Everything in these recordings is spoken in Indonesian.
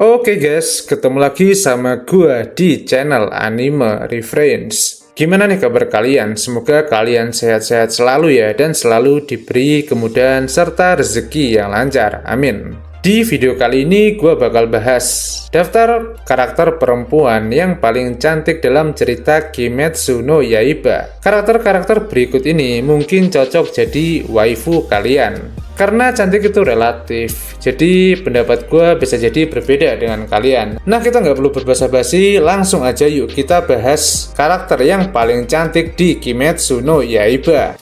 Oke guys, ketemu lagi sama gua di channel Anime Reference. Gimana nih kabar kalian? Semoga kalian sehat-sehat selalu ya, dan selalu diberi kemudahan serta rezeki yang lancar. Amin. Di video kali ini gue bakal bahas daftar karakter perempuan yang paling cantik dalam cerita Kimetsu no Yaiba. Karakter-karakter berikut ini mungkin cocok jadi waifu kalian. Karena cantik itu relatif, jadi pendapat gue bisa jadi berbeda dengan kalian. Nah, kita nggak perlu berbasa-basi, langsung aja yuk kita bahas karakter yang paling cantik di Kimetsu no Yaiba.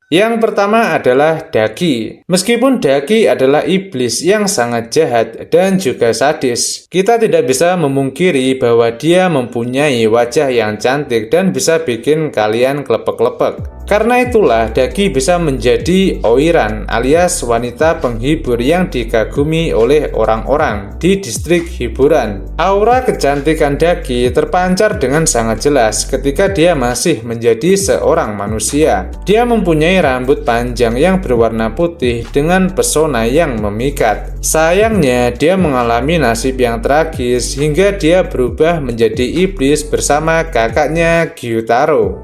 Yang pertama adalah Daki. Meskipun Daki adalah iblis yang sangat jahat dan juga sadis, kita tidak bisa memungkiri bahwa dia mempunyai wajah yang cantik dan bisa bikin kalian klepek-klepek. Karena itulah Daki bisa menjadi oiran alias wanita penghibur yang dikagumi oleh orang-orang di distrik hiburan. Aura kecantikan Daki terpancar dengan sangat jelas ketika dia masih menjadi seorang manusia. Dia mempunyai rambut panjang yang berwarna putih dengan pesona yang memikat. Sayangnya, dia mengalami nasib yang tragis hingga dia berubah menjadi iblis bersama kakaknya Gyutaro.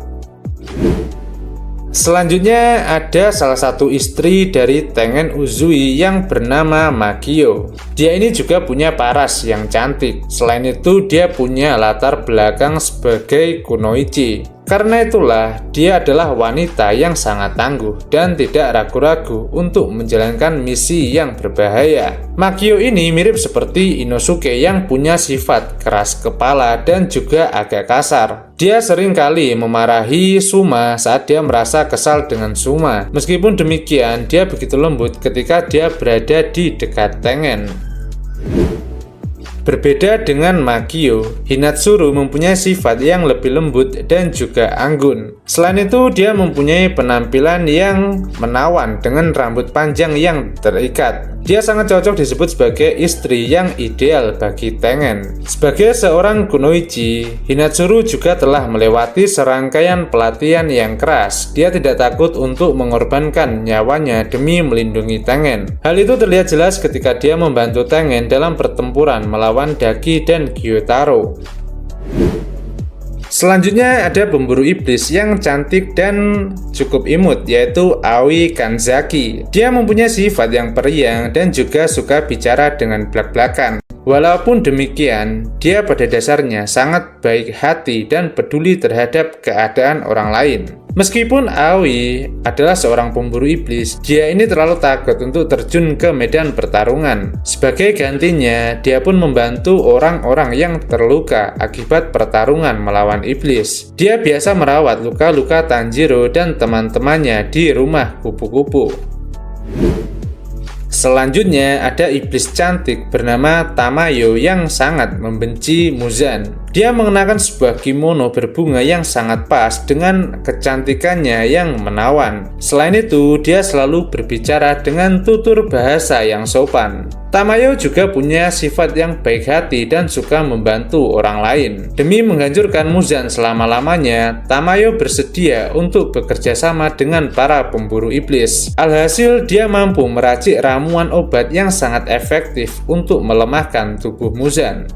Selanjutnya ada salah satu istri dari Tengen Uzui yang bernama Makio. Dia ini juga punya paras yang cantik. Selain itu dia punya latar belakang sebagai kunoichi. Karena itulah dia adalah wanita yang sangat tangguh dan tidak ragu-ragu untuk menjalankan misi yang berbahaya. Makio ini mirip seperti Inosuke yang punya sifat keras kepala dan juga agak kasar. Dia sering kali memarahi Suma saat dia merasa kesal dengan Suma. Meskipun demikian, dia begitu lembut ketika dia berada di dekat Tengen. Berbeda dengan Makio, Hinatsuru mempunyai sifat yang lebih lembut dan juga anggun. Selain itu, dia mempunyai penampilan yang menawan dengan rambut panjang yang terikat. Dia sangat cocok disebut sebagai istri yang ideal bagi Tengen. Sebagai seorang kunoichi, Hinatsuru juga telah melewati serangkaian pelatihan yang keras. Dia tidak takut untuk mengorbankan nyawanya demi melindungi Tengen. Hal itu terlihat jelas ketika dia membantu Tengen dalam pertempuran melawan Daki dan Gyutaro. Selanjutnya ada pemburu iblis yang cantik dan cukup imut, yaitu Aoi Kanzaki. Dia mempunyai sifat yang periang dan juga suka bicara dengan blak-blakan. Walaupun demikian, dia pada dasarnya sangat baik hati dan peduli terhadap keadaan orang lain. Meskipun Aoi adalah seorang pemburu iblis, dia ini terlalu takut untuk terjun ke medan pertarungan. Sebagai gantinya, dia pun membantu orang-orang yang terluka akibat pertarungan melawan iblis. Dia biasa merawat luka-luka Tanjiro dan teman-temannya di rumah kupu-kupu. Selanjutnya ada iblis cantik bernama Tamayo yang sangat membenci Muzan. Dia mengenakan sebuah kimono berbunga yang sangat pas dengan kecantikannya yang menawan. Selain itu, dia selalu berbicara dengan tutur bahasa yang sopan. Tamayo juga punya sifat yang baik hati dan suka membantu orang lain. Demi menghancurkan Muzan selama-lamanya, Tamayo bersedia untuk bekerja sama dengan para pemburu iblis. Alhasil, dia mampu meracik ramuan obat yang sangat efektif untuk melemahkan tubuh Muzan.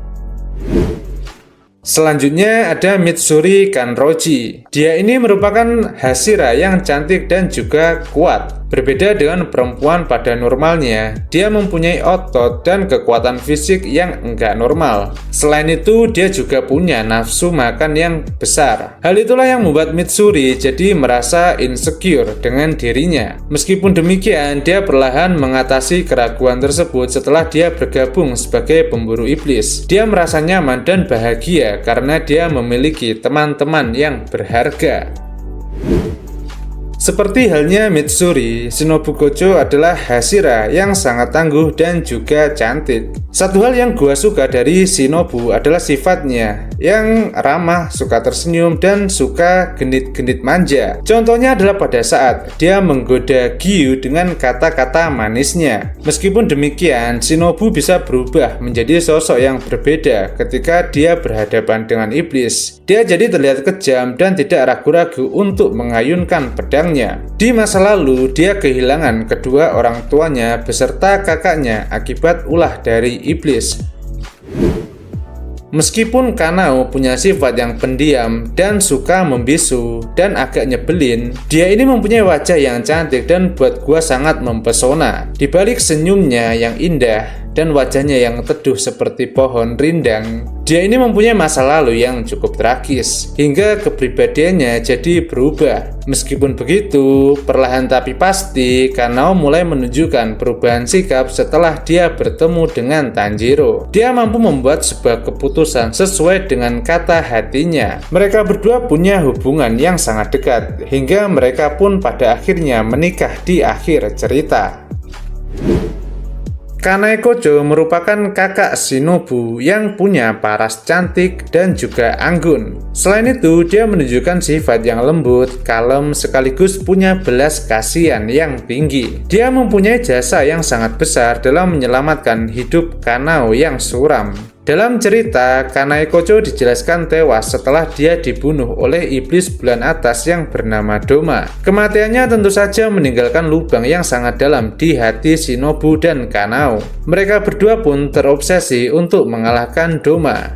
Selanjutnya ada Mitsuri Kanroji. Dia ini merupakan Hashira yang cantik dan juga kuat. Berbeda dengan perempuan pada normalnya, dia mempunyai otot dan kekuatan fisik yang enggak normal. Selain itu, dia juga punya nafsu makan yang besar. Hal itulah yang membuat Mitsuri jadi merasa insecure dengan dirinya. Meskipun demikian, dia perlahan mengatasi keraguan tersebut setelah dia bergabung sebagai pemburu iblis. Dia merasa nyaman dan bahagia karena dia memiliki teman-teman yang berharga. Seperti halnya Mitsuri, Shinobu Gojo adalah Hashira yang sangat tangguh dan juga cantik. Satu hal yang gua suka dari Shinobu adalah sifatnya yang ramah, suka tersenyum, dan suka genit-genit manja. Contohnya adalah pada saat dia menggoda Gyu dengan kata-kata manisnya. Meskipun demikian, Shinobu bisa berubah menjadi sosok yang berbeda ketika dia berhadapan dengan iblis. Dia jadi terlihat kejam dan tidak ragu-ragu untuk mengayunkan pedang belakangnya. Di masa lalu, dia kehilangan kedua orang tuanya beserta kakaknya akibat ulah dari iblis. Meskipun Kanao punya sifat yang pendiam dan suka membisu dan agak nyebelin, dia ini mempunyai wajah yang cantik dan buat gua sangat mempesona. Di balik senyumnya yang indah dan wajahnya yang teduh seperti pohon rindang, dia ini mempunyai masa lalu yang cukup tragis, hingga kepribadiannya jadi berubah. Meskipun begitu, perlahan tapi pasti, Kanao mulai menunjukkan perubahan sikap setelah dia bertemu dengan Tanjiro. Dia mampu membuat sebuah keputusan sesuai dengan kata hatinya. Mereka berdua punya hubungan yang sangat dekat, hingga mereka pun pada akhirnya menikah di akhir cerita. Kanae Kojo merupakan kakak Shinobu yang punya paras cantik dan juga anggun. Selain itu, dia menunjukkan sifat yang lembut, kalem, sekaligus punya belas kasihan yang tinggi. Dia mempunyai jasa yang sangat besar dalam menyelamatkan hidup Kanao yang suram. Dalam cerita, Kanae Kojo dijelaskan tewas setelah dia dibunuh oleh iblis bulan atas yang bernama Doma. Kematiannya tentu saja meninggalkan lubang yang sangat dalam di hati Shinobu dan Kanao. Mereka berdua pun terobsesi untuk mengalahkan Doma.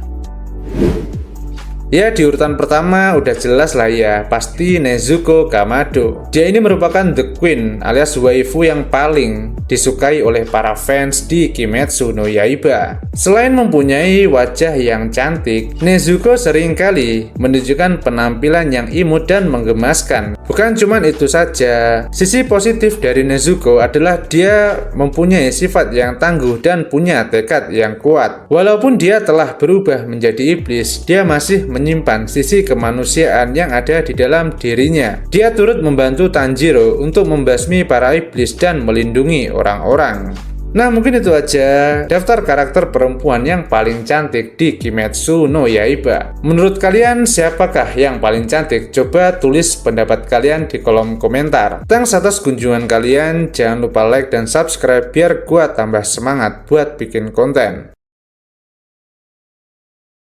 Ya, di urutan pertama udah jelas lah ya, pasti Nezuko Kamado. Dia ini merupakan The Queen alias waifu yang paling disukai oleh para fans di Kimetsu no Yaiba. Selain mempunyai wajah yang cantik, Nezuko seringkali menunjukkan penampilan yang imut dan menggemaskan. Bukan cuma itu saja, sisi positif dari Nezuko adalah dia mempunyai sifat yang tangguh dan punya tekad yang kuat. Walaupun dia telah berubah menjadi iblis, dia masih menyimpan sisi kemanusiaan yang ada di dalam dirinya. Dia turut membantu Tanjiro untuk membasmi para iblis dan melindungi orang-orang. Nah, mungkin itu aja daftar karakter perempuan yang paling cantik di Kimetsu no Yaiba. Menurut kalian siapakah yang paling cantik? Coba tulis pendapat kalian di kolom komentar. Thanks atas kunjungan kalian, jangan lupa like dan subscribe biar gua tambah semangat buat bikin konten.